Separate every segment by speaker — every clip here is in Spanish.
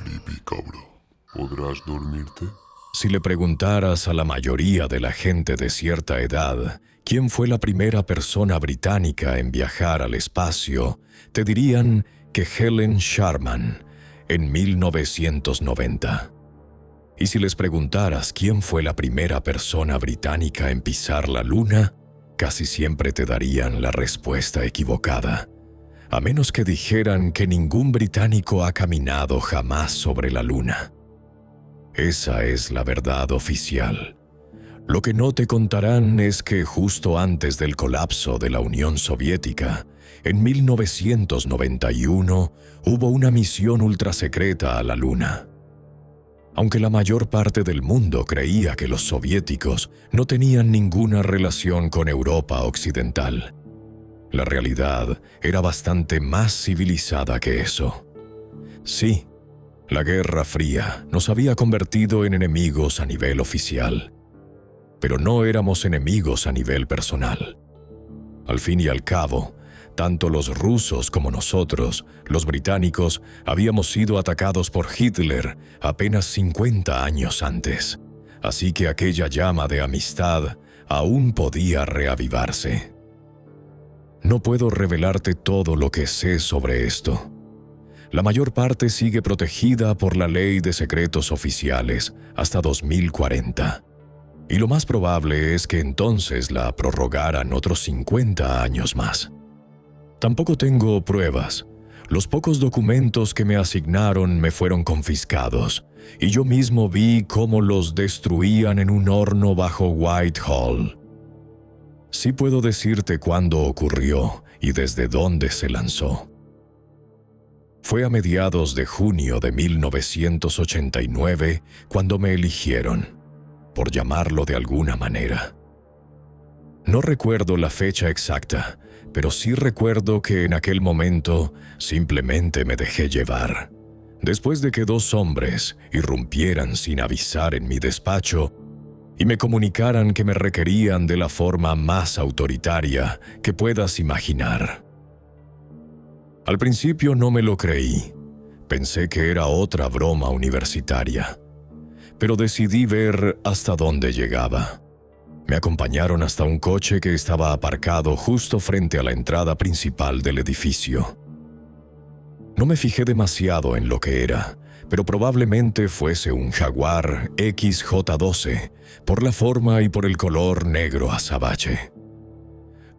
Speaker 1: creepy, cabrón. ¿Podrás dormirte?
Speaker 2: Si le preguntaras a la mayoría de la gente de cierta edad quién fue la primera persona británica en viajar al espacio, te dirían que Helen Sharman, en 1990. Y si les preguntaras quién fue la primera persona británica en pisar la Luna, casi siempre te darían la respuesta equivocada, a menos que dijeran que ningún británico ha caminado jamás sobre la Luna. Esa es la verdad oficial. Lo que no te contarán es que justo antes del colapso de la Unión Soviética, en 1991, hubo una misión ultrasecreta a la Luna. Aunque la mayor parte del mundo creía que los soviéticos no tenían ninguna relación con Europa occidental, la realidad era bastante más civilizada que eso. Sí, la Guerra Fría nos había convertido en enemigos a nivel oficial, pero no éramos enemigos a nivel personal. Al fin y al cabo, tanto los rusos como nosotros, los británicos, habíamos sido atacados por Hitler apenas 50 años antes, así que aquella llama de amistad aún podía reavivarse. No puedo revelarte todo lo que sé sobre esto. La mayor parte sigue protegida por la Ley de Secretos Oficiales hasta 2040. Y lo más probable es que entonces la prorrogaran otros 50 años más. Tampoco tengo pruebas. Los pocos documentos que me asignaron me fueron confiscados, y yo mismo vi cómo los destruían en un horno bajo Whitehall. Sí puedo decirte cuándo ocurrió y desde dónde se lanzó. Fue a mediados de junio de 1989 cuando me eligieron, por llamarlo de alguna manera. No recuerdo la fecha exacta, pero sí recuerdo que en aquel momento simplemente me dejé llevar. Después de que dos hombres irrumpieran sin avisar en mi despacho y me comunicaran que me requerían de la forma más autoritaria que puedas imaginar. Al principio no me lo creí. Pensé que era otra broma universitaria. Pero decidí ver hasta dónde llegaba. Me acompañaron hasta un coche que estaba aparcado justo frente a la entrada principal del edificio. No me fijé demasiado en lo que era, pero probablemente fuese un Jaguar XJ12, por la forma y por el color negro azabache.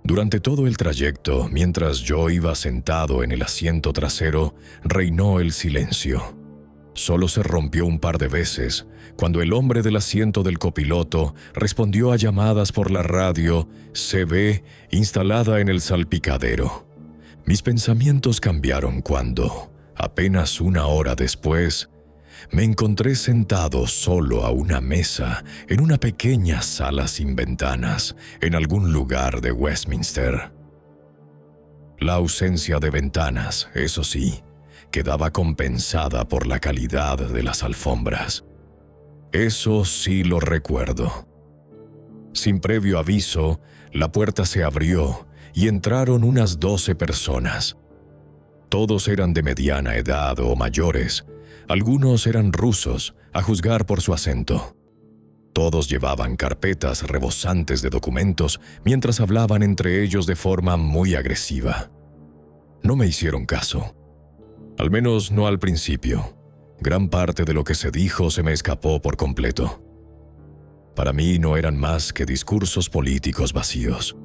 Speaker 2: Durante todo el trayecto, mientras yo iba sentado en el asiento trasero, reinó el silencio. Solo se rompió un par de veces, cuando el hombre del asiento del copiloto respondió a llamadas por la radio CB instalada en el salpicadero. Mis pensamientos cambiaron cuando, apenas una hora después, me encontré sentado solo a una mesa en una pequeña sala sin ventanas en algún lugar de Westminster. La ausencia de ventanas, eso sí, quedaba compensada por la calidad de las alfombras. Eso sí lo recuerdo. Sin previo aviso, la puerta se abrió y entraron unas 12 personas. Todos eran de mediana edad o mayores. Algunos eran rusos, a juzgar por su acento. Todos llevaban carpetas rebosantes de documentos mientras hablaban entre ellos de forma muy agresiva. No me hicieron caso. Al menos no al principio. Gran parte de lo que se dijo se me escapó por completo. Para mí no eran más que discursos políticos vacíos.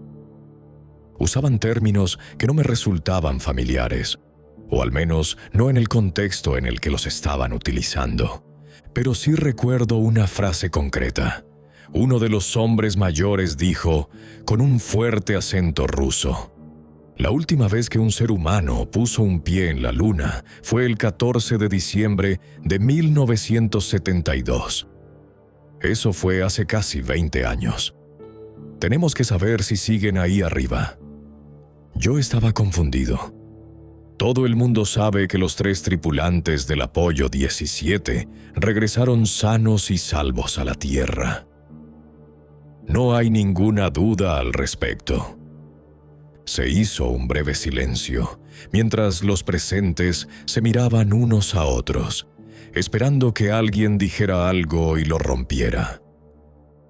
Speaker 2: Usaban términos que no me resultaban familiares, o al menos no en el contexto en el que los estaban utilizando. Pero sí recuerdo una frase concreta. Uno de los hombres mayores dijo, con un fuerte acento ruso: "La última vez que un ser humano puso un pie en la Luna fue el 14 de diciembre de 1972. Eso fue hace casi 20 años. Tenemos que saber si siguen ahí arriba". Yo estaba confundido. Todo el mundo sabe que los 3 tripulantes del Apollo 17 regresaron sanos y salvos a la Tierra. No hay ninguna duda al respecto. Se hizo un breve silencio, mientras los presentes se miraban unos a otros, esperando que alguien dijera algo y lo rompiera.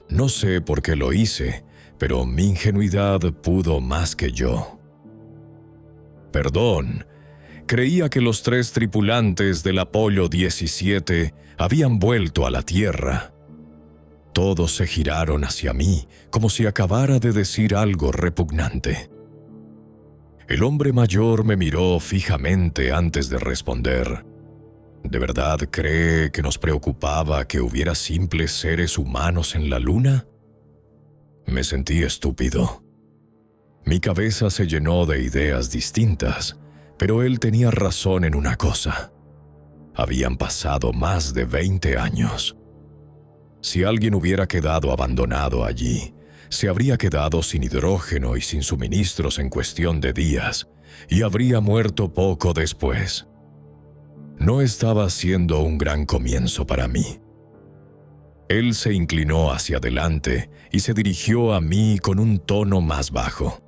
Speaker 2: No sé por qué lo hice, pero mi ingenuidad pudo más que yo. Perdón, creía que los 3 tripulantes del Apolo 17 habían vuelto a la Tierra. Todos se giraron hacia mí, como si acabara de decir algo repugnante. El hombre mayor me miró fijamente antes de responder. ¿De verdad cree que nos preocupaba que hubiera simples seres humanos en la Luna? Me sentí estúpido. Mi cabeza se llenó de ideas distintas, pero él tenía razón en una cosa. Habían pasado más de 20 años. Si alguien hubiera quedado abandonado allí, se habría quedado sin hidrógeno y sin suministros en cuestión de días, y habría muerto poco después. No estaba siendo un gran comienzo para mí. Él se inclinó hacia adelante y se dirigió a mí con un tono más bajo.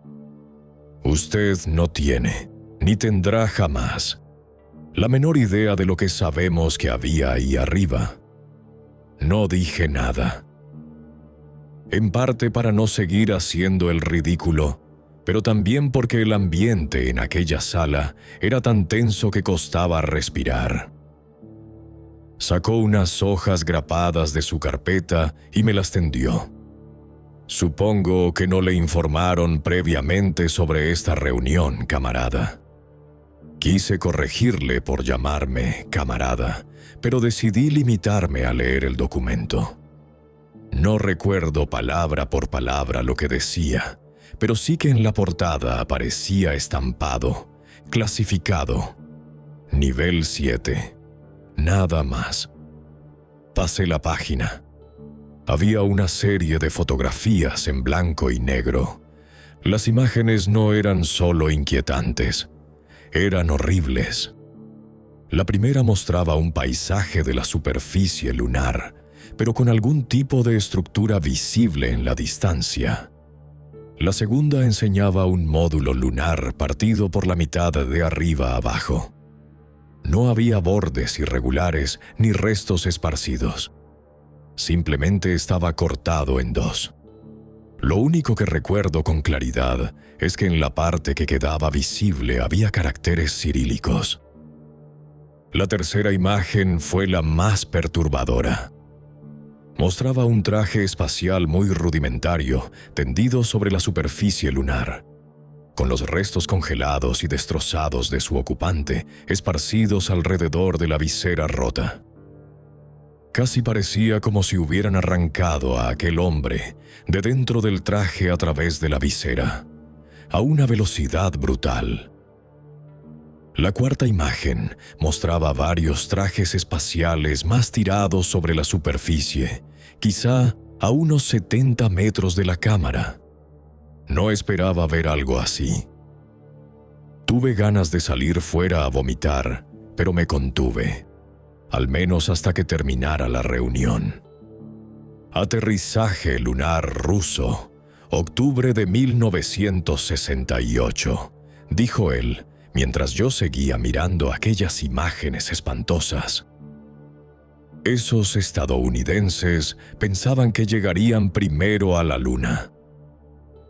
Speaker 2: Usted no tiene, ni tendrá jamás, la menor idea de lo que sabemos que había ahí arriba. No dije nada. En parte para no seguir haciendo el ridículo, pero también porque el ambiente en aquella sala era tan tenso que costaba respirar. Sacó unas hojas grapadas de su carpeta y me las tendió. Supongo que no le informaron previamente sobre esta reunión, camarada. Quise corregirle por llamarme camarada, pero decidí limitarme a leer el documento. No recuerdo palabra por palabra lo que decía, pero sí que en la portada aparecía estampado, clasificado, nivel 7. Nada más. Pasé la página. Había una serie de fotografías en blanco y negro. Las imágenes no eran solo inquietantes, eran horribles. La primera mostraba un paisaje de la superficie lunar, pero con algún tipo de estructura visible en la distancia. La segunda enseñaba un módulo lunar partido por la mitad de arriba a abajo. No había bordes irregulares ni restos esparcidos. Simplemente estaba cortado en 2. Lo único que recuerdo con claridad es que en la parte que quedaba visible había caracteres cirílicos. La tercera imagen fue la más perturbadora. Mostraba un traje espacial muy rudimentario tendido sobre la superficie lunar, con los restos congelados y destrozados de su ocupante esparcidos alrededor de la visera rota. Casi parecía como si hubieran arrancado a aquel hombre de dentro del traje a través de la visera, a una velocidad brutal. La cuarta imagen mostraba varios trajes espaciales más tirados sobre la superficie, quizá a unos 70 metros de la cámara. No esperaba ver algo así. Tuve ganas de salir fuera a vomitar, pero me contuve, al menos hasta que terminara la reunión. Aterrizaje lunar ruso, octubre de 1968, dijo él, mientras yo seguía mirando aquellas imágenes espantosas. Esos estadounidenses pensaban que llegarían primero a la Luna.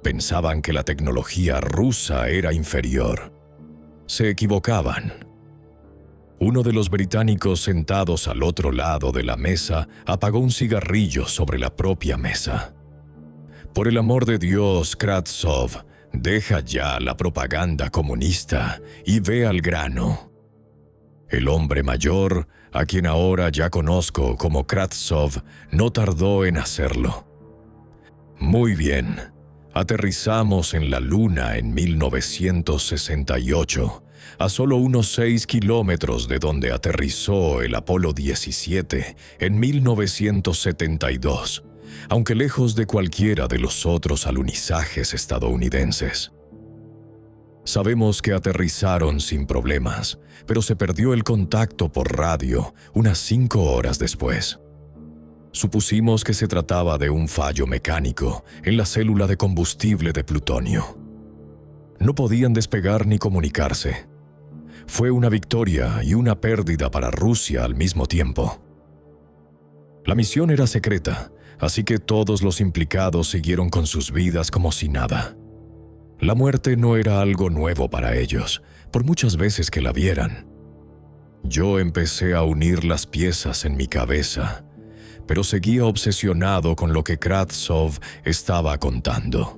Speaker 2: Pensaban que la tecnología rusa era inferior. Se equivocaban. Uno de los británicos sentados al otro lado de la mesa apagó un cigarrillo sobre la propia mesa. Por el amor de Dios, Kravtsov, deja ya la propaganda comunista y ve al grano. El hombre mayor, a quien ahora ya conozco como Kravtsov, no tardó en hacerlo. Muy bien, aterrizamos en la Luna en 1968, a solo unos 6 kilómetros de donde aterrizó el Apolo 17 en 1972, aunque lejos de cualquiera de los otros alunizajes estadounidenses. Sabemos que aterrizaron sin problemas, pero se perdió el contacto por radio unas 5 horas después. Supusimos que se trataba de un fallo mecánico en la célula de combustible de plutonio. No podían despegar ni comunicarse. fue una victoria y una pérdida para Rusia al mismo tiempo. La misión era secreta, así que todos los implicados siguieron con sus vidas como si nada. La muerte no era algo nuevo para ellos, por muchas veces que la vieran. Yo empecé a unir las piezas en mi cabeza, pero seguía obsesionado con lo que Kravtsov estaba contando.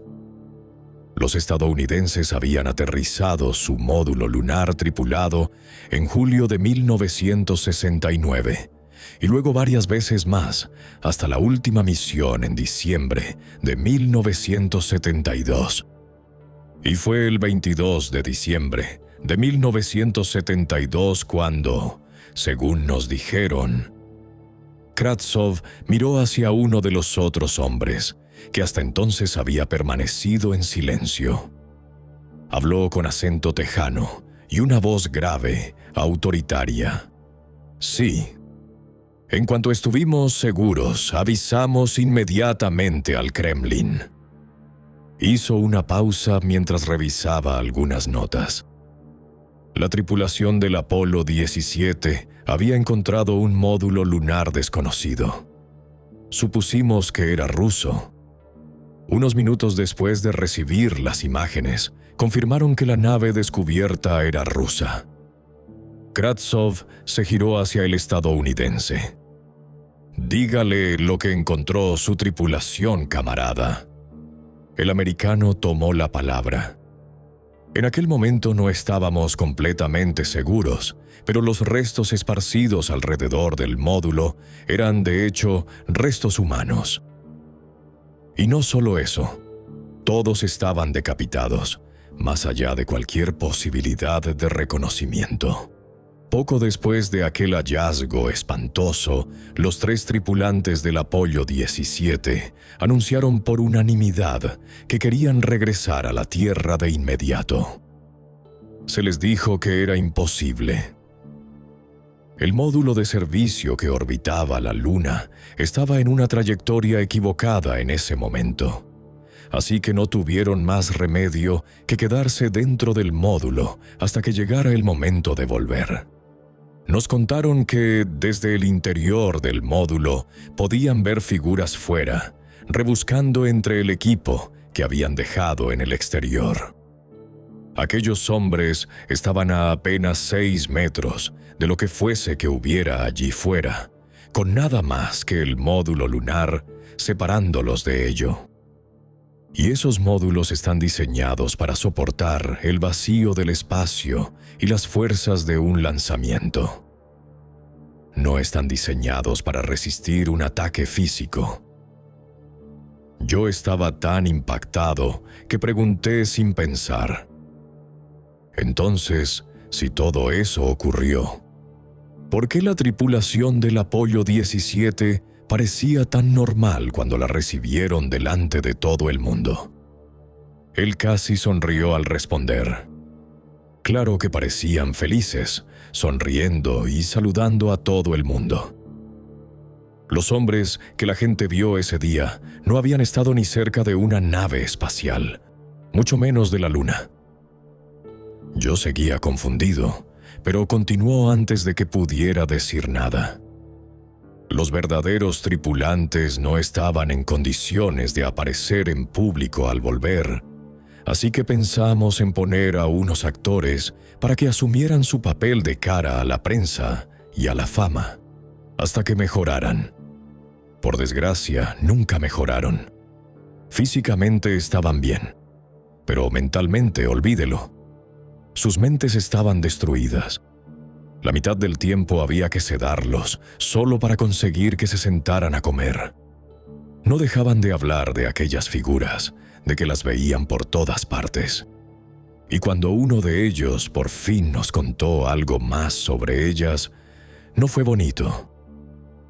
Speaker 2: Los estadounidenses habían aterrizado su módulo lunar tripulado en julio de 1969, y luego varias veces más, hasta la última misión en diciembre de 1972. Y fue el 22 de diciembre de 1972 cuando, según nos dijeron, Kravtsov miró hacia uno de los otros hombres, que hasta entonces había permanecido en silencio. Habló con acento tejano y una voz grave, autoritaria. Sí. En cuanto estuvimos seguros, avisamos inmediatamente al Kremlin. Hizo una pausa mientras revisaba algunas notas. La tripulación del Apolo 17 había encontrado un módulo lunar desconocido. Supusimos que era ruso. Unos minutos después de recibir las imágenes, confirmaron que la nave descubierta era rusa. Kravtsov se giró hacia el estadounidense. «Dígale lo que encontró su tripulación, camarada». El americano tomó la palabra. En aquel momento no estábamos completamente seguros, pero los restos esparcidos alrededor del módulo eran, de hecho, restos humanos. Y no solo eso, todos estaban decapitados, más allá de cualquier posibilidad de reconocimiento. Poco después de aquel hallazgo espantoso, los 3 tripulantes del Apolo 17 anunciaron por unanimidad que querían regresar a la Tierra de inmediato. Se les dijo que era imposible. El módulo de servicio que orbitaba la Luna estaba en una trayectoria equivocada en ese momento, así que no tuvieron más remedio que quedarse dentro del módulo hasta que llegara el momento de volver. Nos contaron que desde el interior del módulo podían ver figuras fuera, rebuscando entre el equipo que habían dejado en el exterior. Aquellos hombres estaban a apenas 6 metros de lo que fuese que hubiera allí fuera, con nada más que el módulo lunar separándolos de ello. Y esos módulos están diseñados para soportar el vacío del espacio y las fuerzas de un lanzamiento. No están diseñados para resistir un ataque físico. Yo estaba tan impactado que pregunté sin pensar. Entonces, si todo eso ocurrió, ¿por qué la tripulación del Apolo 17 parecía tan normal cuando la recibieron delante de todo el mundo? Él casi sonrió al responder. Claro que parecían felices, sonriendo y saludando a todo el mundo. Los hombres que la gente vio ese día no habían estado ni cerca de una nave espacial, mucho menos de la Luna. Yo seguía confundido, pero continuó antes de que pudiera decir nada. Los verdaderos tripulantes no estaban en condiciones de aparecer en público al volver, así que pensamos en poner a unos actores para que asumieran su papel de cara a la prensa y a la fama, hasta que mejoraran. Por desgracia, nunca mejoraron. Físicamente estaban bien, pero mentalmente, olvídelo. Sus mentes estaban destruidas. La mitad del tiempo había que sedarlos, solo para conseguir que se sentaran a comer. No dejaban de hablar de aquellas figuras, de que las veían por todas partes. Y cuando uno de ellos por fin nos contó algo más sobre ellas, no fue bonito.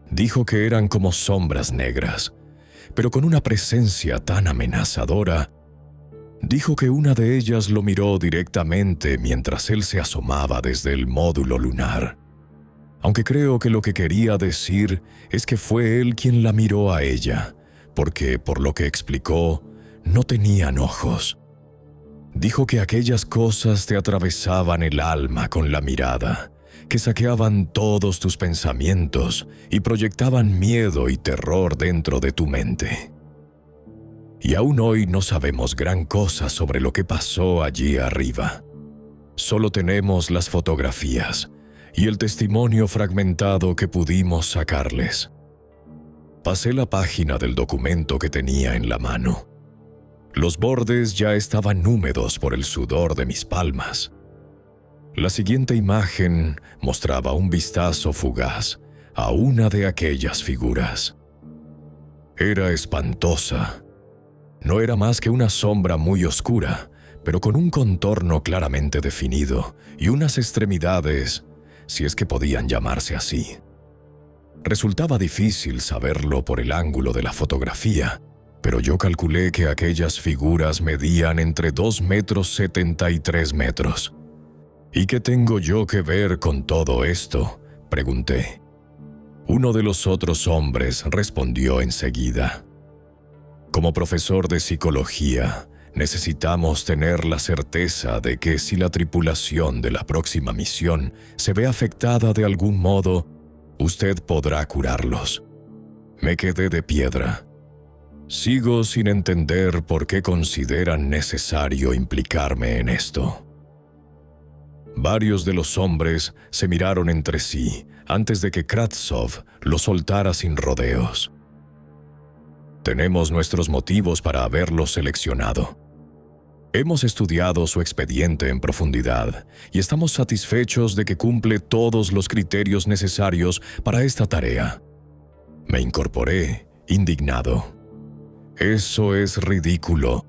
Speaker 2: Dijo que eran como sombras negras, pero con una presencia tan amenazadora. Dijo que una de ellas lo miró directamente mientras él se asomaba desde el módulo lunar. Aunque creo que lo que quería decir es que fue él quien la miró a ella, porque, por lo que explicó, no tenían ojos. Dijo que aquellas cosas te atravesaban el alma con la mirada, que saqueaban todos tus pensamientos y proyectaban miedo y terror dentro de tu mente. Y aún hoy no sabemos gran cosa sobre lo que pasó allí arriba. Solo tenemos las fotografías y el testimonio fragmentado que pudimos sacarles. Pasé la página del documento que tenía en la mano. Los bordes ya estaban húmedos por el sudor de mis palmas. La siguiente imagen mostraba un vistazo fugaz a una de aquellas figuras. Era espantosa. No era más que una sombra muy oscura, pero con un contorno claramente definido y unas extremidades, si es que podían llamarse así. Resultaba difícil saberlo por el ángulo de la fotografía, pero yo calculé que aquellas figuras medían entre 2,73 metros. ¿Y qué tengo yo que ver con todo esto?, pregunté. Uno de los otros hombres respondió enseguida. Como profesor de psicología, necesitamos tener la certeza de que si la tripulación de la próxima misión se ve afectada de algún modo, usted podrá curarlos. Me quedé de piedra. Sigo sin entender por qué consideran necesario implicarme en esto. Varios de los hombres se miraron entre sí antes de que Kravtsov lo soltara sin rodeos. Tenemos nuestros motivos para haberlo seleccionado. Hemos estudiado su expediente en profundidad y estamos satisfechos de que cumple todos los criterios necesarios para esta tarea. Me incorporé, indignado. Eso es ridículo.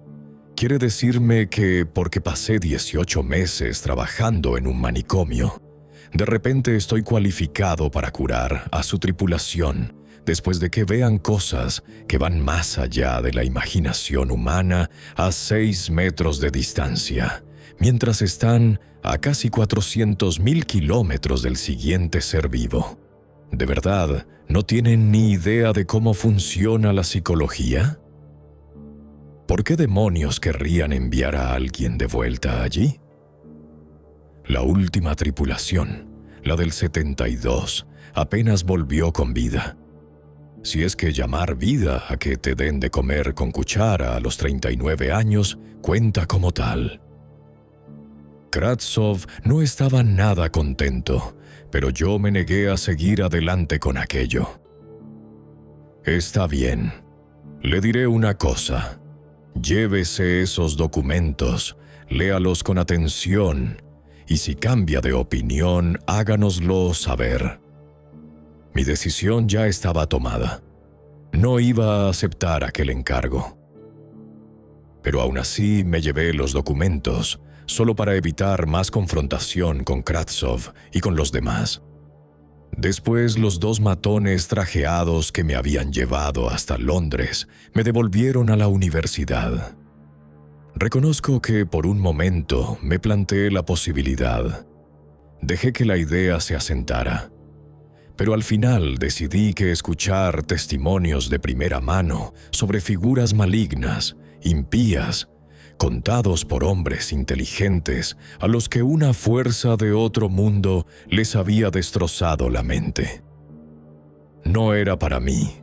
Speaker 2: ¿Quiere decirme que porque pasé 18 meses trabajando en un manicomio, de repente estoy cualificado para curar a su tripulación después de que vean cosas que van más allá de la imaginación humana a 6 metros de distancia, mientras están a casi 400,000 kilómetros del siguiente ser vivo? ¿De verdad no tienen ni idea de cómo funciona la psicología? ¿Por qué demonios querrían enviar a alguien de vuelta allí? La última tripulación, la del 72, apenas volvió con vida. Si es que llamar vida a que te den de comer con cuchara a los 39 años cuenta como tal. Kravtsov no estaba nada contento, pero yo me negué a seguir adelante con aquello. Está bien, le diré una cosa. Llévese esos documentos, léalos con atención, y si cambia de opinión, háganoslo saber. Mi decisión ya estaba tomada. No iba a aceptar aquel encargo. Pero aún así me llevé los documentos, solo para evitar más confrontación con Kravtsov y con los demás. Después, los 2 matones trajeados que me habían llevado hasta Londres me devolvieron a la universidad. Reconozco que por un momento me planteé la posibilidad. Dejé que la idea se asentara. Pero al final decidí que escuchar testimonios de primera mano sobre figuras malignas, impías, contados por hombres inteligentes a los que una fuerza de otro mundo les había destrozado la mente. No era para mí.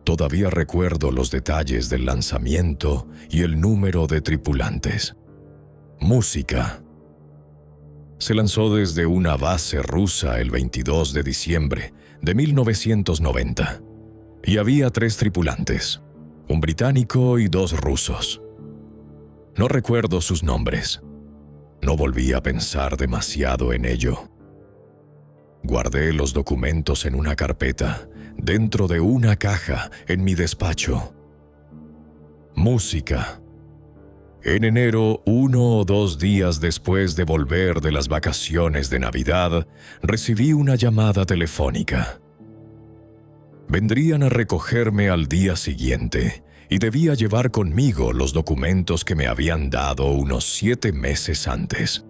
Speaker 2: Todavía recuerdo los detalles del lanzamiento y el número de tripulantes. Música. Se lanzó desde una base rusa el 22 de diciembre de 1990 y había 3 tripulantes, un británico y 2 rusos. No recuerdo sus nombres. No volví a pensar demasiado en ello. Guardé los documentos en una carpeta, dentro de una caja, en mi despacho. Música. En enero, 1 o 2 días después de volver de las vacaciones de Navidad, recibí una llamada telefónica. Vendrían a recogerme al día siguiente y debía llevar conmigo los documentos que me habían dado unos 7 meses antes.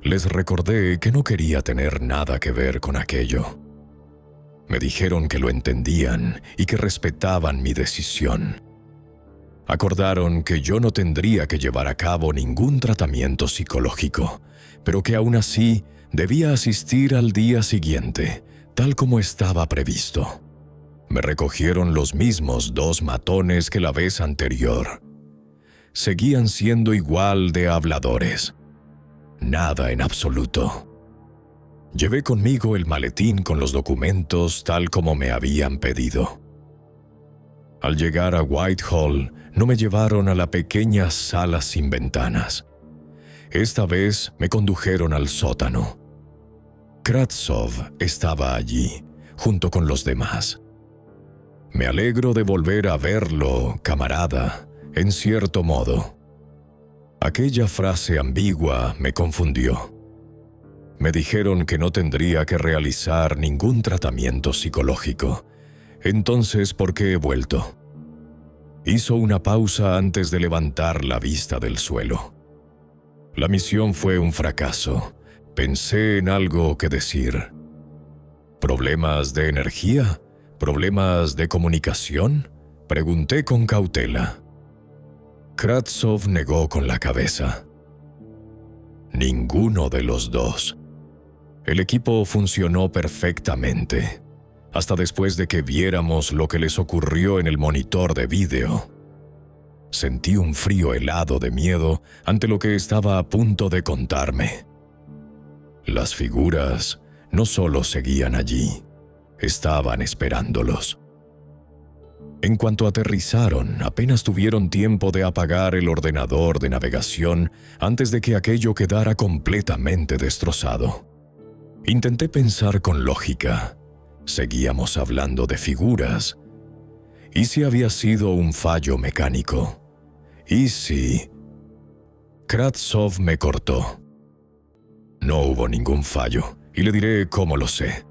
Speaker 2: Les recordé que no quería tener nada que ver con aquello. Me dijeron que lo entendían y que respetaban mi decisión. Acordaron que yo no tendría que llevar a cabo ningún tratamiento psicológico, pero que aún así debía asistir al día siguiente, tal como estaba previsto. Me recogieron los mismos 2 matones que la vez anterior. Seguían siendo igual de habladores. Nada en absoluto. Llevé conmigo el maletín con los documentos tal como me habían pedido. Al llegar a Whitehall, no me llevaron a la pequeña sala sin ventanas. Esta vez me condujeron al sótano. Kravtsov estaba allí, junto con los demás. Me alegro de volver a verlo, camarada, en cierto modo. Aquella frase ambigua me confundió. Me dijeron que no tendría que realizar ningún tratamiento psicológico. Entonces, ¿por qué he vuelto? Hizo una pausa antes de levantar la vista del suelo. La misión fue un fracaso. Pensé en algo que decir. ¿Problemas de energía? ¿Problemas de comunicación? Pregunté con cautela. Kravtsov negó con la cabeza. Ninguno de los dos. El equipo funcionó perfectamente, hasta después de que viéramos lo que les ocurrió en el monitor de vídeo. Sentí un frío helado de miedo ante lo que estaba a punto de contarme. Las figuras no solo seguían allí, estaban esperándolos. En cuanto aterrizaron, apenas tuvieron tiempo de apagar el ordenador de navegación antes de que aquello quedara completamente destrozado. Intenté pensar con lógica. Seguíamos hablando de figuras. ¿Y si había sido un fallo mecánico? ¿Y si...? Kravtsov me cortó. No hubo ningún fallo, y le diré cómo lo sé.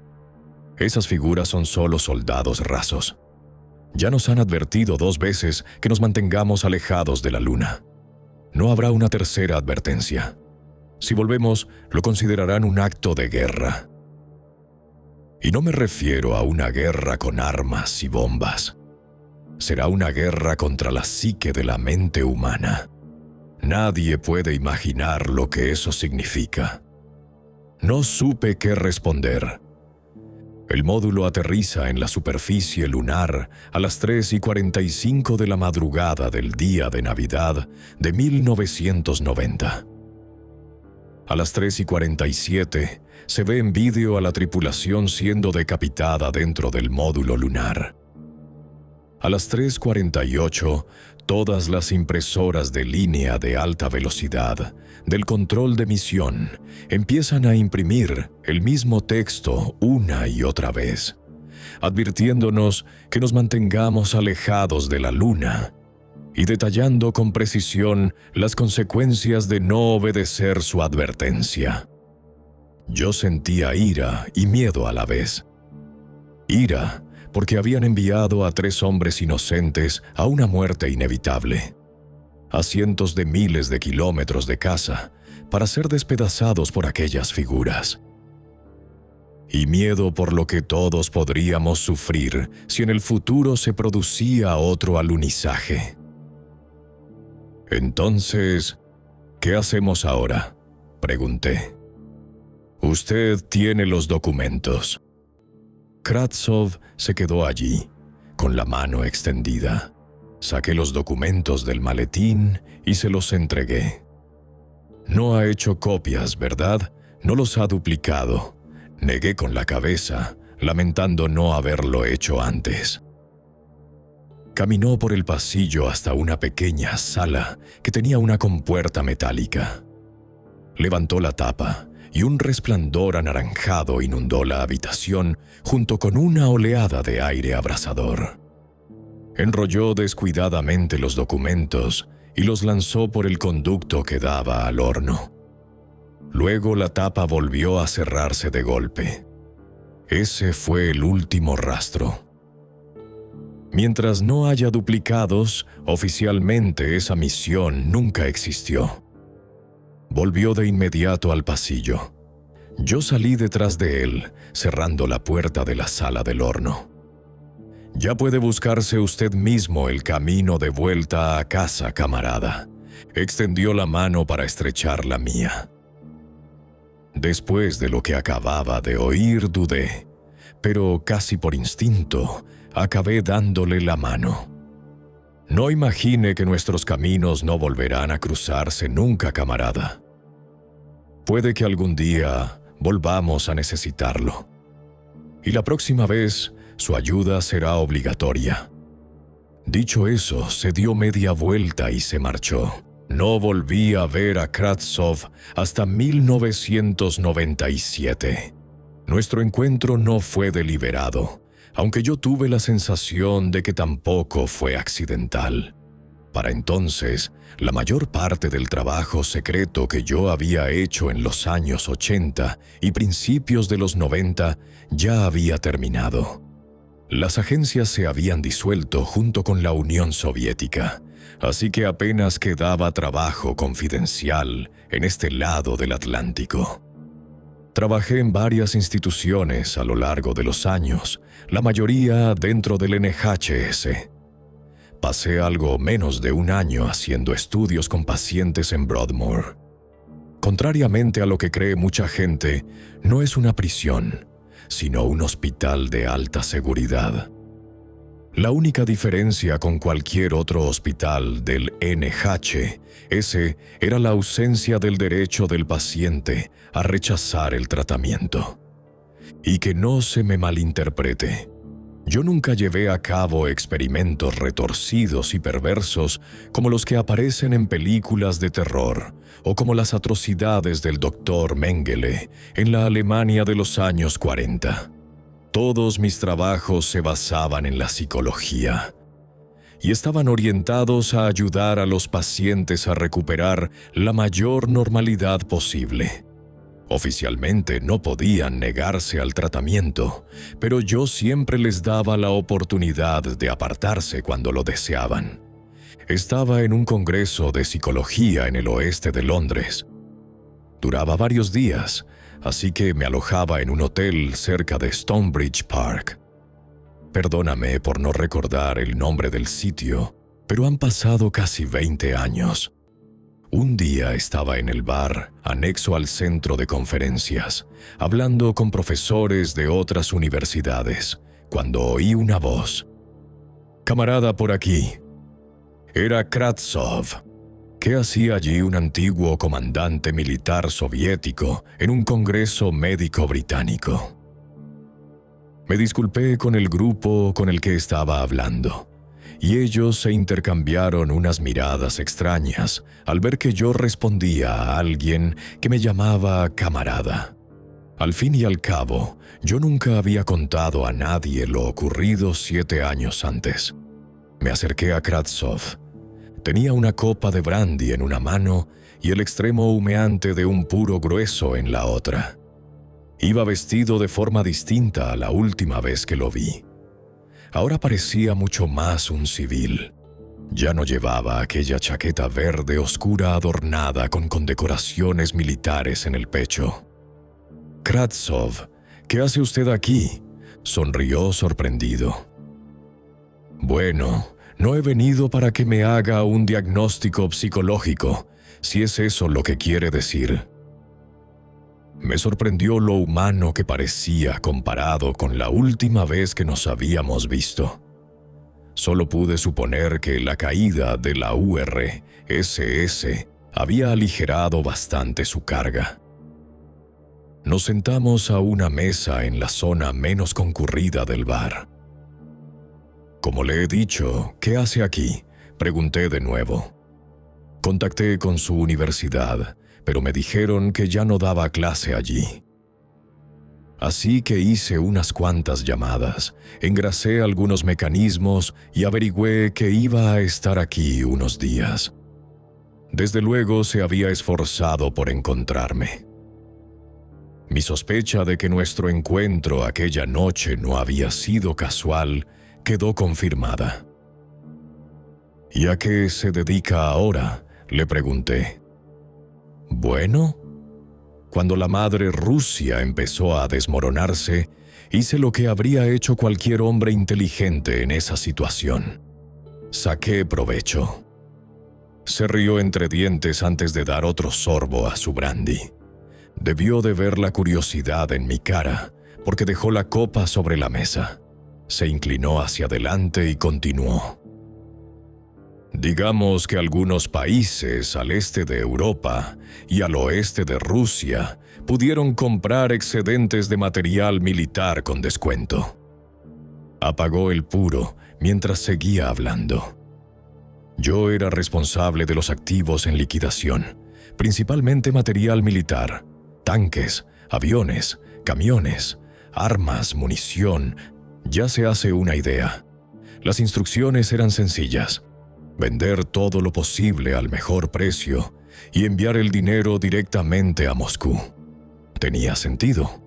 Speaker 2: Esas figuras son solo soldados rasos. Ya nos han advertido 2 veces que nos mantengamos alejados de la luna. No habrá una tercera advertencia. Si volvemos, lo considerarán un acto de guerra. Y no me refiero a una guerra con armas y bombas. Será una guerra contra la psique de la mente humana. Nadie puede imaginar lo que eso significa. No supe qué responder. El módulo aterriza en la superficie lunar a las 3:45 de la madrugada del día de Navidad de 1990. A las 3:47 se ve en vídeo a la tripulación siendo decapitada dentro del módulo lunar. A las 3:48, todas las impresoras de línea de alta velocidad del control de misión empiezan a imprimir el mismo texto una y otra vez, advirtiéndonos que nos mantengamos alejados de la luna y detallando con precisión las consecuencias de no obedecer su advertencia. Yo sentía ira y miedo a la vez. Ira porque habían enviado a 3 hombres inocentes a una muerte inevitable, a cientos de miles de kilómetros de casa, para ser despedazados por aquellas figuras. Y miedo por lo que todos podríamos sufrir si en el futuro se producía otro alunizaje. Entonces, ¿qué hacemos ahora?, pregunté. Usted tiene los documentos. Kravtsov se quedó allí, con la mano extendida. Saqué los documentos del maletín y se los entregué. No ha hecho copias, ¿verdad? No los ha duplicado. Negué con la cabeza, lamentando no haberlo hecho antes. Caminó por el pasillo hasta una pequeña sala que tenía una compuerta metálica. Levantó la tapa y un resplandor anaranjado inundó la habitación junto con una oleada de aire abrasador. Enrolló descuidadamente los documentos y los lanzó por el conducto que daba al horno. Luego la tapa volvió a cerrarse de golpe. Ese fue el último rastro. Mientras no haya duplicados, oficialmente esa misión nunca existió. Volvió de inmediato al pasillo. Yo salí detrás de él, cerrando la puerta de la sala del horno. Ya puede buscarse usted mismo el camino de vuelta a casa, camarada. Extendió la mano para estrechar la mía. Después de lo que acababa de oír, dudé, pero casi por instinto, acabé dándole la mano. No imagine que nuestros caminos no volverán a cruzarse nunca, camarada. Puede que algún día volvamos a necesitarlo. Y la próxima vez, su ayuda será obligatoria. Dicho eso, se dio media vuelta y se marchó. No volví a ver a Kravtsov hasta 1997. Nuestro encuentro no fue deliberado, aunque yo tuve la sensación de que tampoco fue accidental. Para entonces, la mayor parte del trabajo secreto que yo había hecho en los años 80 y principios de los 90 ya había terminado. Las agencias se habían disuelto junto con la Unión Soviética, así que apenas quedaba trabajo confidencial en este lado del Atlántico. Trabajé en varias instituciones a lo largo de los años, la mayoría dentro del NHS. Pasé algo menos de un año haciendo estudios con pacientes en Broadmoor. Contrariamente a lo que cree mucha gente, no es una prisión, sino un hospital de alta seguridad. La única diferencia con cualquier otro hospital del NHS era la ausencia del derecho del paciente a rechazar el tratamiento. Y que no se me malinterprete, yo nunca llevé a cabo experimentos retorcidos y perversos como los que aparecen en películas de terror o como las atrocidades del Dr. Mengele en la Alemania de los años 40. Todos mis trabajos se basaban en la psicología y estaban orientados a ayudar a los pacientes a recuperar la mayor normalidad posible. Oficialmente no podían negarse al tratamiento, pero yo siempre les daba la oportunidad de apartarse cuando lo deseaban. Estaba en un congreso de psicología en el oeste de Londres. Duraba varios días, así que me alojaba en un hotel cerca de Stonebridge Park. Perdóname por no recordar el nombre del sitio, pero han pasado casi 20 años. Un día estaba en el bar, anexo al centro de conferencias, hablando con profesores de otras universidades, cuando oí una voz. «Camarada, por aquí». Era Kravtsov. ¿Qué hacía allí un antiguo comandante militar soviético en un congreso médico británico? Me disculpé con el grupo con el que estaba hablando, y ellos se intercambiaron unas miradas extrañas al ver que yo respondía a alguien que me llamaba camarada. Al fin y al cabo, yo nunca había contado a nadie lo ocurrido 7 años antes. Me acerqué a Kravtsov. Tenía una copa de brandy en una mano y el extremo humeante de un puro grueso en la otra. Iba vestido de forma distinta a la última vez que lo vi. Ahora parecía mucho más un civil. Ya no llevaba aquella chaqueta verde oscura adornada con condecoraciones militares en el pecho. «Kravtsov, ¿qué hace usted aquí?», sonrió sorprendido. «Bueno, no he venido para que me haga un diagnóstico psicológico, si es eso lo que quiere decir». Me sorprendió lo humano que parecía comparado con la última vez que nos habíamos visto. Solo pude suponer que la caída de la URSS había aligerado bastante su carga. Nos sentamos a una mesa en la zona menos concurrida del bar. «Como le he dicho, ¿qué hace aquí?», pregunté de nuevo. Contacté con su universidad, pero me dijeron que ya no daba clase allí. Así que hice unas cuantas llamadas, engrasé algunos mecanismos y averigüé que iba a estar aquí unos días. Desde luego se había esforzado por encontrarme. Mi sospecha de que nuestro encuentro aquella noche no había sido casual quedó confirmada. «¿Y a qué se dedica ahora?», le pregunté. «Bueno», Cuando la madre Rusia empezó a desmoronarse, hice lo que habría hecho cualquier hombre inteligente en esa situación. Saqué provecho. Se rió entre dientes antes de dar otro sorbo a su brandy. Debió de ver la curiosidad en mi cara, porque dejó la copa sobre la mesa. Se inclinó hacia adelante y continuó. Digamos que algunos países al este de Europa y al oeste de Rusia pudieron comprar excedentes de material militar con descuento. Apagó el puro mientras seguía hablando. Yo era responsable de los activos en liquidación, principalmente material militar, tanques, aviones, camiones, armas, munición. Ya se hace una idea. Las instrucciones eran sencillas: vender todo lo posible al mejor precio y enviar el dinero directamente a Moscú. Tenía sentido.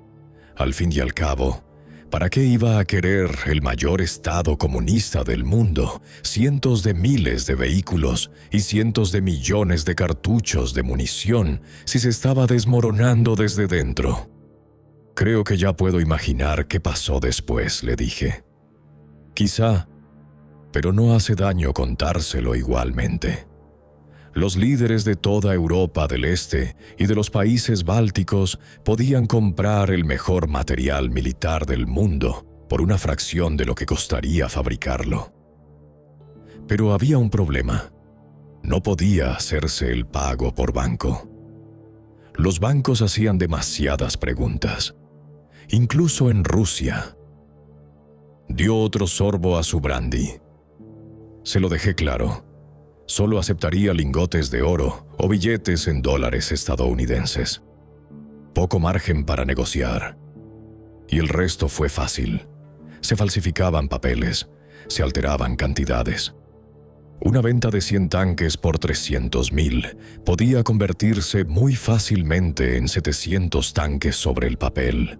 Speaker 2: Al fin y al cabo, ¿para qué iba a querer el mayor estado comunista del mundo cientos de miles de vehículos y cientos de millones de cartuchos de munición si se estaba desmoronando desde dentro? Creo que ya puedo imaginar qué pasó después, le dije. Quizá, pero no hace daño contárselo igualmente. Los líderes de toda Europa del Este y de los países bálticos podían comprar el mejor material militar del mundo por una fracción de lo que costaría fabricarlo. Pero había un problema. No podía hacerse el pago por banco. Los bancos hacían demasiadas preguntas, incluso en Rusia. Dio otro sorbo a su brandy. Se lo dejé claro. Solo aceptaría lingotes de oro o billetes en dólares estadounidenses. Poco margen para negociar. Y el resto fue fácil. Se falsificaban papeles, se alteraban cantidades. Una venta de 100 tanques por 300,000 podía convertirse muy fácilmente en 700 tanques sobre el papel.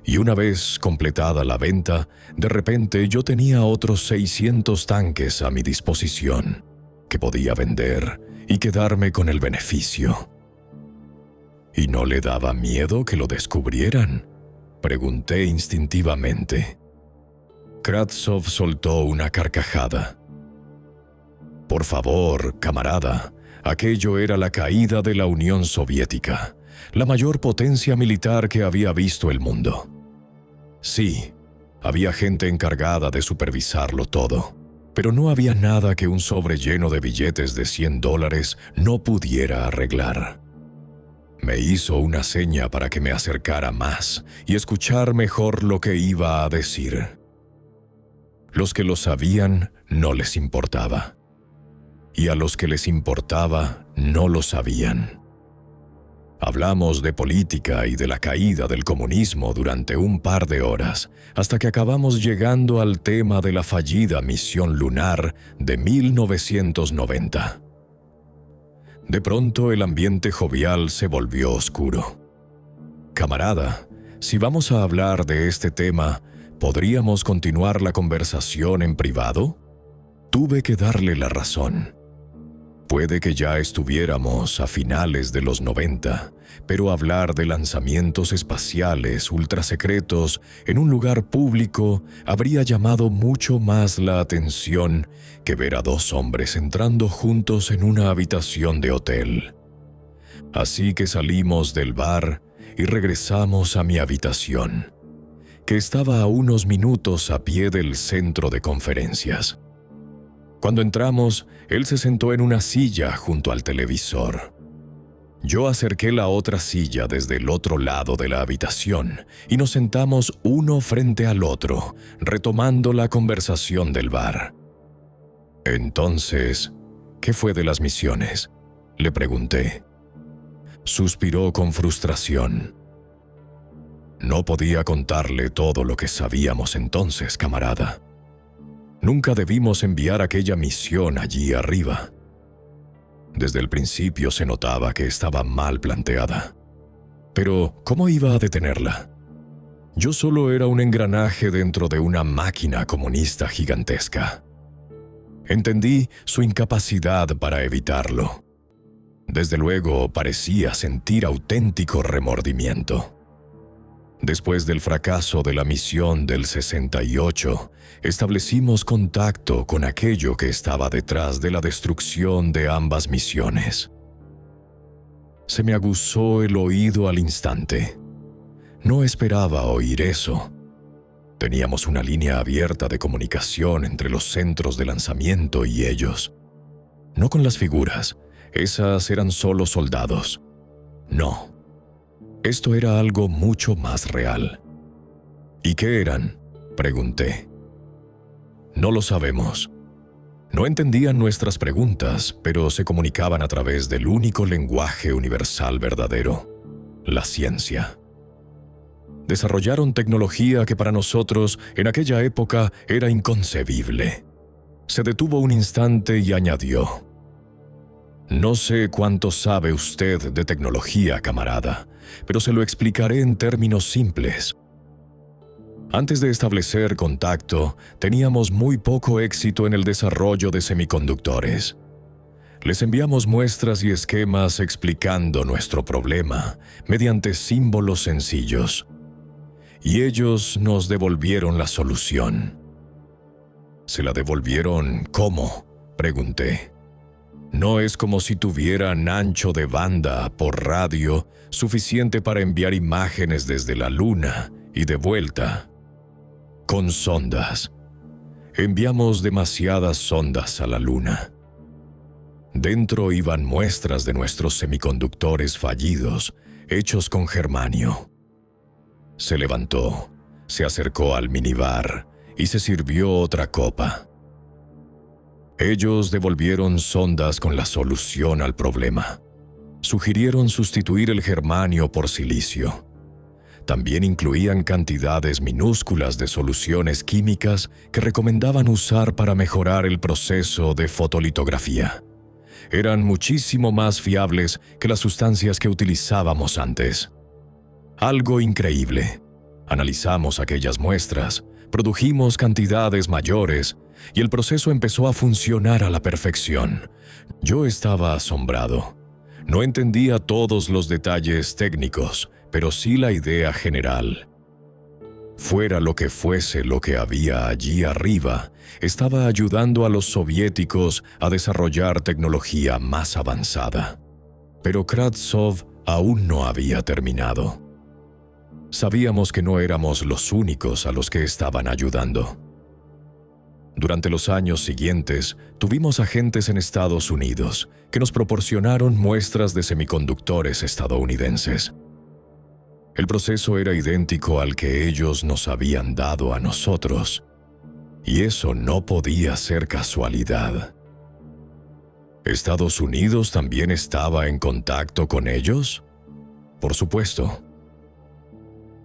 Speaker 2: Y una vez completada la venta, de repente yo tenía otros 600 tanques a mi disposición, que podía vender y quedarme con el beneficio. ¿Y no le daba miedo que lo descubrieran?, pregunté instintivamente. Kravtsov soltó una carcajada. Por favor, camarada, aquello era la caída de la Unión Soviética, la mayor potencia militar que había visto el mundo. Sí, había gente encargada de supervisarlo todo, pero no había nada que un sobre lleno de billetes de $100 no pudiera arreglar. Me hizo una seña para que me acercara más y escuchar mejor lo que iba a decir. Los que lo sabían no les importaba, y a los que les importaba no lo sabían. Hablamos de política y de la caída del comunismo durante un par de horas, hasta que acabamos llegando al tema de la fallida misión lunar de 1990. De pronto el ambiente jovial se volvió oscuro. Camarada, si vamos a hablar de este tema, ¿podríamos continuar la conversación en privado? Tuve que darle la razón. Puede que ya estuviéramos a finales de los 90, pero hablar de lanzamientos espaciales ultrasecretos en un lugar público habría llamado mucho más la atención que ver a dos hombres entrando juntos en una habitación de hotel. Así que salimos del bar y regresamos a mi habitación, que estaba a unos minutos a pie del centro de conferencias. Cuando entramos, él se sentó en una silla junto al televisor. Yo acerqué la otra silla desde el otro lado de la habitación y nos sentamos uno frente al otro, retomando la conversación del bar. Entonces, ¿qué fue de las misiones?, le pregunté. Suspiró con frustración. No podía contarle todo lo que sabíamos entonces, camarada. Nunca debimos enviar aquella misión allí arriba. Desde el principio se notaba que estaba mal planteada. Pero, ¿cómo iba a detenerla? Yo solo era un engranaje dentro de una máquina comunista gigantesca. Entendí su incapacidad para evitarlo. Desde luego, parecía sentir auténtico remordimiento. Después del fracaso de la misión del 68, establecimos contacto con aquello que estaba detrás de la destrucción de ambas misiones. Se me aguzó el oído al instante. No esperaba oír eso. Teníamos una línea abierta de comunicación entre los centros de lanzamiento y ellos. No con las figuras, esas eran solo soldados. No. Esto era algo mucho más real. ¿Y qué eran?, pregunté. No lo sabemos. No entendían nuestras preguntas, pero se comunicaban a través del único lenguaje universal verdadero: la ciencia. Desarrollaron tecnología que para nosotros, en aquella época, era inconcebible. Se detuvo un instante y añadió: «No sé cuánto sabe usted de tecnología, camarada, pero se lo explicaré en términos simples. Antes de establecer contacto, teníamos muy poco éxito en el desarrollo de semiconductores. Les enviamos muestras y esquemas explicando nuestro problema mediante símbolos sencillos. Y ellos nos devolvieron la solución». «¿Se la devolvieron cómo?», pregunté. «No es como si tuvieran ancho de banda por radio suficiente para enviar imágenes desde la Luna y de vuelta. Con sondas. Enviamos demasiadas sondas a la Luna. Dentro iban muestras de nuestros semiconductores fallidos, hechos con germanio». Se levantó, se acercó al minibar y se sirvió otra copa. Ellos devolvieron sondas con la solución al problema. Sugirieron sustituir el germanio por silicio. También incluían cantidades minúsculas de soluciones químicas que recomendaban usar para mejorar el proceso de fotolitografía. Eran muchísimo más fiables que las sustancias que utilizábamos antes. Algo increíble. Analizamos aquellas muestras, produjimos cantidades mayores y el proceso empezó a funcionar a la perfección. Yo estaba asombrado. No entendía todos los detalles técnicos, pero sí la idea general. Fuera lo que fuese lo que había allí arriba, estaba ayudando a los soviéticos a desarrollar tecnología más avanzada. Pero Kravtsov aún no había terminado. Sabíamos que no éramos los únicos a los que estaban ayudando. Durante los años siguientes, tuvimos agentes en Estados Unidos que nos proporcionaron muestras de semiconductores estadounidenses. El proceso era idéntico al que ellos nos habían dado a nosotros, y eso no podía ser casualidad. ¿Estados Unidos también estaba en contacto con ellos? Por supuesto.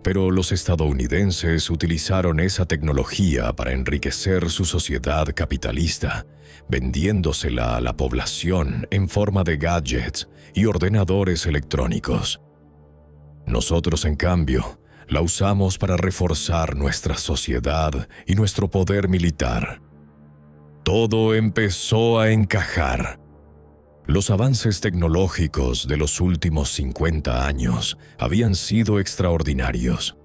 Speaker 2: Pero los estadounidenses utilizaron esa tecnología para enriquecer su sociedad capitalista, vendiéndosela a la población en forma de gadgets y ordenadores electrónicos. Nosotros, en cambio, la usamos para reforzar nuestra sociedad y nuestro poder militar. Todo empezó a encajar. Los avances tecnológicos de los últimos 50 años habían sido extraordinarios.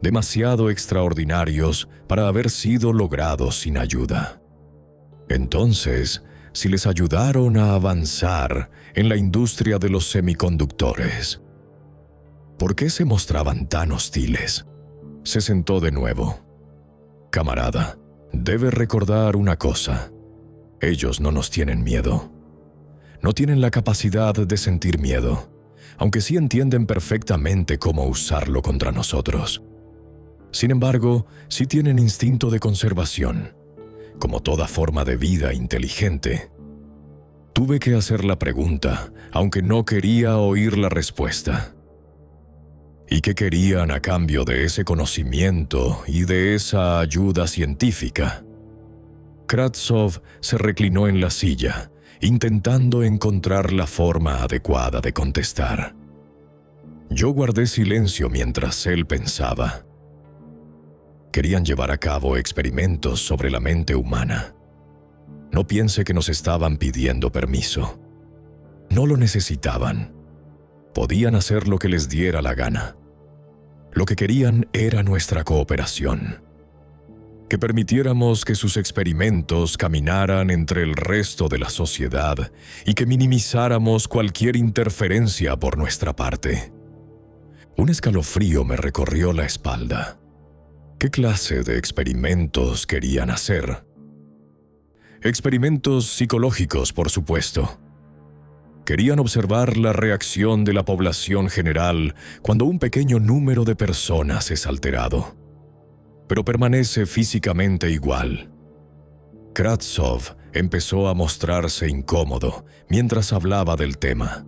Speaker 2: Demasiado extraordinarios para haber sido logrados sin ayuda. Entonces, si les ayudaron a avanzar en la industria de los semiconductores, ¿por qué se mostraban tan hostiles? Se sentó de nuevo. Camarada, debe recordar una cosa. Ellos no nos tienen miedo. No tienen la capacidad de sentir miedo, aunque sí entienden perfectamente cómo usarlo contra nosotros. Sin embargo, sí tienen instinto de conservación, como toda forma de vida inteligente. Tuve que hacer la pregunta, aunque no quería oír la respuesta. ¿Y qué querían a cambio de ese conocimiento y de esa ayuda científica? Kravtsov se reclinó en la silla, intentando encontrar la forma adecuada de contestar. Yo guardé silencio mientras él pensaba. Querían llevar a cabo experimentos sobre la mente humana. No piense que nos estaban pidiendo permiso. No lo necesitaban. Podían hacer lo que les diera la gana. Lo que querían era nuestra cooperación. Que permitiéramos que sus experimentos caminaran entre el resto de la sociedad y que minimizáramos cualquier interferencia por nuestra parte. Un escalofrío me recorrió la espalda. ¿Qué clase de experimentos querían hacer? Experimentos psicológicos, por supuesto. Querían observar la reacción de la población general cuando un pequeño número de personas es alterado, pero permanece físicamente igual. Kravtsov empezó a mostrarse incómodo mientras hablaba del tema.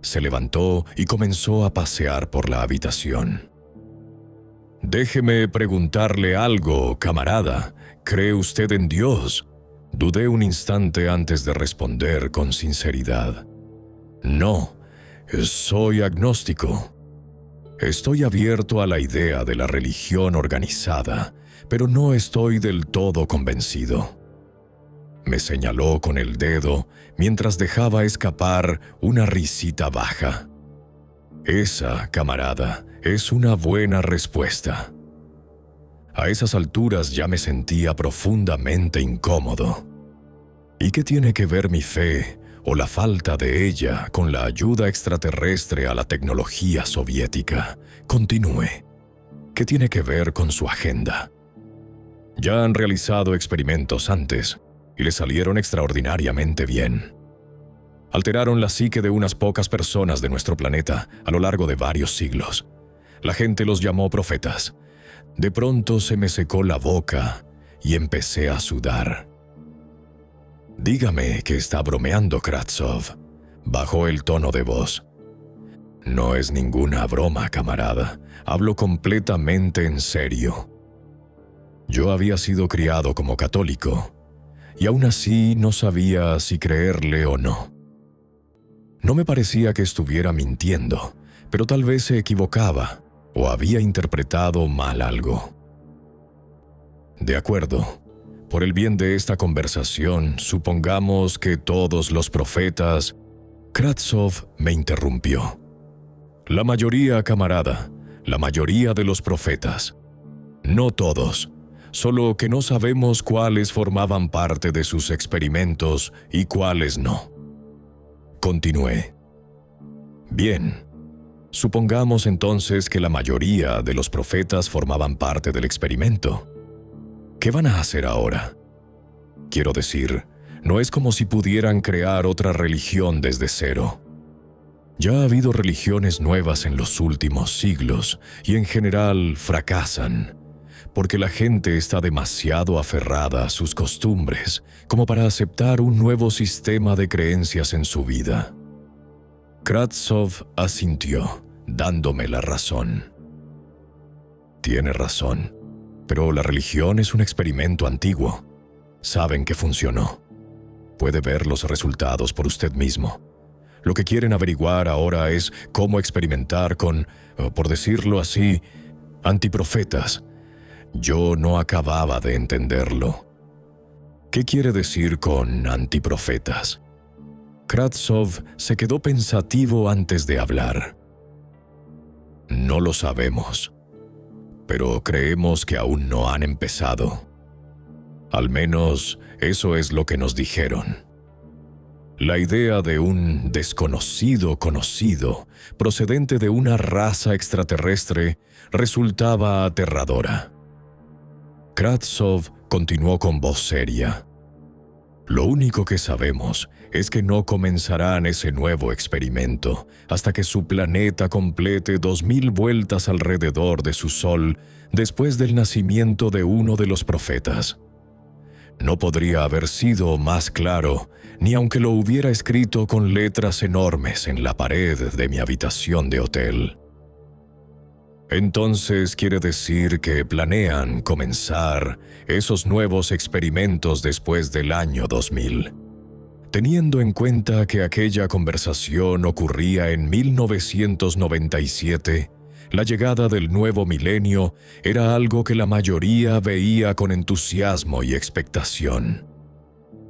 Speaker 2: Se levantó y comenzó a pasear por la habitación. «Déjeme preguntarle algo, camarada. ¿Cree usted en Dios?». Dudé un instante antes de responder con sinceridad. «No, soy agnóstico. Estoy abierto a la idea de la religión organizada, pero no estoy del todo convencido». Me señaló con el dedo mientras dejaba escapar una risita baja. «Esa, camarada, es una buena respuesta». A esas alturas ya me sentía profundamente incómodo. ¿Y qué tiene que ver mi fe o la falta de ella con la ayuda extraterrestre a la tecnología soviética? Continué. ¿Qué tiene que ver con su agenda? Ya han realizado experimentos antes y les salieron extraordinariamente bien. Alteraron la psique de unas pocas personas de nuestro planeta a lo largo de varios siglos. La gente los llamó profetas. De pronto se me secó la boca y empecé a sudar. «Dígame que está bromeando, Kravtsov», bajó el tono de voz. «No es ninguna broma, camarada. Hablo completamente en serio». Yo había sido criado como católico, y aún así no sabía si creerle o no. No me parecía que estuviera mintiendo, pero tal vez se equivocaba o había interpretado mal algo. «De acuerdo. Por el bien de esta conversación, supongamos que todos los profetas…» Kravtsov me interrumpió. «La mayoría, camarada, la mayoría de los profetas. No todos, solo que no sabemos cuáles formaban parte de sus experimentos y cuáles no». Continué. «Bien. Supongamos entonces que la mayoría de los profetas formaban parte del experimento. ¿Qué van a hacer ahora? Quiero decir, no es como si pudieran crear otra religión desde cero. Ya ha habido religiones nuevas en los últimos siglos y en general fracasan, porque la gente está demasiado aferrada a sus costumbres como para aceptar un nuevo sistema de creencias en su vida». Kravtsov asintió, dándome la razón. «Tiene razón, pero la religión es un experimento antiguo. Saben que funcionó. Puede ver los resultados por usted mismo. Lo que quieren averiguar ahora es cómo experimentar con, por decirlo así, antiprofetas. Yo no acababa de entenderlo». «¿Qué quiere decir con antiprofetas?». Kravtsov se quedó pensativo antes de hablar. «No lo sabemos, pero creemos que aún no han empezado. Al menos eso es lo que nos dijeron. La idea de un desconocido conocido procedente de una raza extraterrestre resultaba aterradora». Kravtsov continuó con voz seria. «Lo único que sabemos es que no comenzarán ese nuevo experimento hasta que su planeta complete 2000 vueltas alrededor de su Sol después del nacimiento de uno de los profetas. No podría haber sido más claro, ni aunque lo hubiera escrito con letras enormes en la pared de mi habitación de hotel. Entonces quiere decir que planean comenzar esos nuevos experimentos después del año 2000. Teniendo en cuenta que aquella conversación ocurría en 1997, la llegada del nuevo milenio era algo que la mayoría veía con entusiasmo y expectación.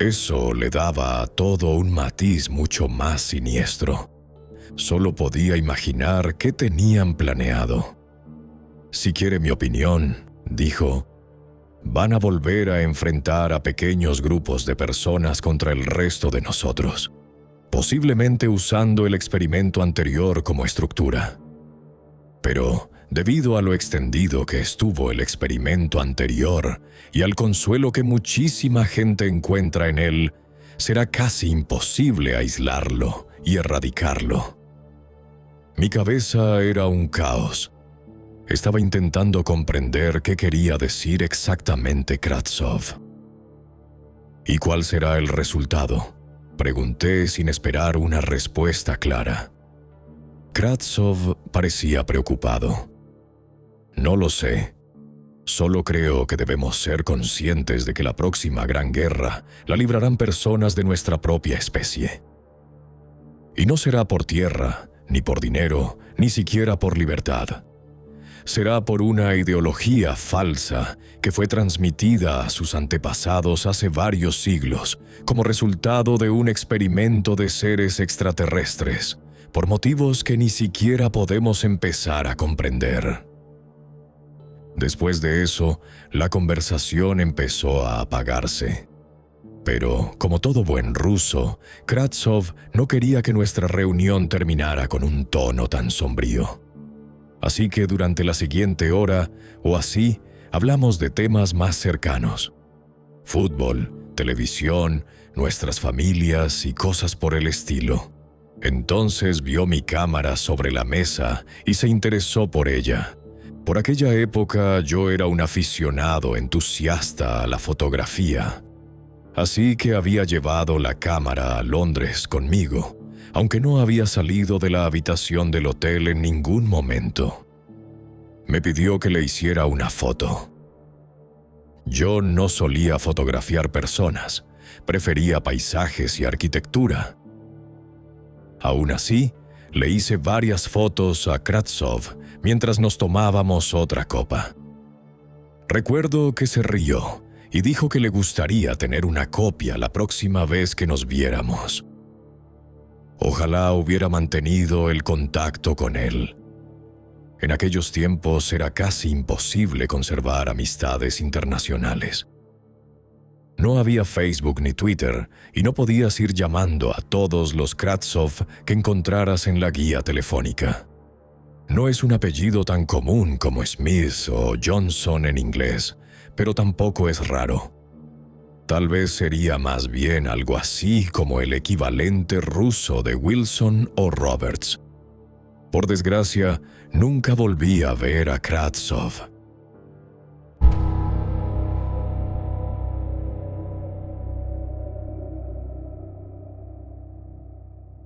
Speaker 2: Eso le daba a todo un matiz mucho más siniestro. Solo podía imaginar qué tenían planeado. Si quiere mi opinión, dijo, van a volver a enfrentar a pequeños grupos de personas contra el resto de nosotros, posiblemente usando el experimento anterior como estructura. Pero, debido a lo extendido que estuvo el experimento anterior y al consuelo que muchísima gente encuentra en él, será casi imposible aislarlo y erradicarlo. Mi cabeza era un caos. Estaba intentando comprender qué quería decir exactamente Kravtsov. ¿Y cuál será el resultado?, pregunté sin esperar una respuesta clara. Kravtsov parecía preocupado. No lo sé. Solo creo que debemos ser conscientes de que la próxima gran guerra la librarán personas de nuestra propia especie. Y no será por tierra, ni por dinero, ni siquiera por libertad. Será por una ideología falsa que fue transmitida a sus antepasados hace varios siglos como resultado de un experimento de seres extraterrestres, por motivos que ni siquiera podemos empezar a comprender. Después de eso, la conversación empezó a apagarse. Pero, como todo buen ruso, Kravtsov no quería que nuestra reunión terminara con un tono tan sombrío. Así que durante la siguiente hora, o así, hablamos de temas más cercanos. Fútbol, televisión, nuestras familias y cosas por el estilo. Entonces vio mi cámara sobre la mesa y se interesó por ella. Por aquella época yo era un aficionado entusiasta a la fotografía. Así que había llevado la cámara a Londres conmigo, aunque no había salido de la habitación del hotel en ningún momento. Me pidió que le hiciera una foto. Yo no solía fotografiar personas, prefería paisajes y arquitectura. Aún así, le hice varias fotos a Kravtsov mientras nos tomábamos otra copa. Recuerdo que se rió y dijo que le gustaría tener una copia la próxima vez que nos viéramos. Ojalá hubiera mantenido el contacto con él. En aquellos tiempos era casi imposible conservar amistades internacionales. No había Facebook ni Twitter y no podías ir llamando a todos los Kravtsov que encontraras en la guía telefónica. No es un apellido tan común como Smith o Johnson en inglés, pero tampoco es raro. Tal vez sería más bien algo así como el equivalente ruso de Wilson o Roberts. Por desgracia, nunca volví a ver a Kravtsov.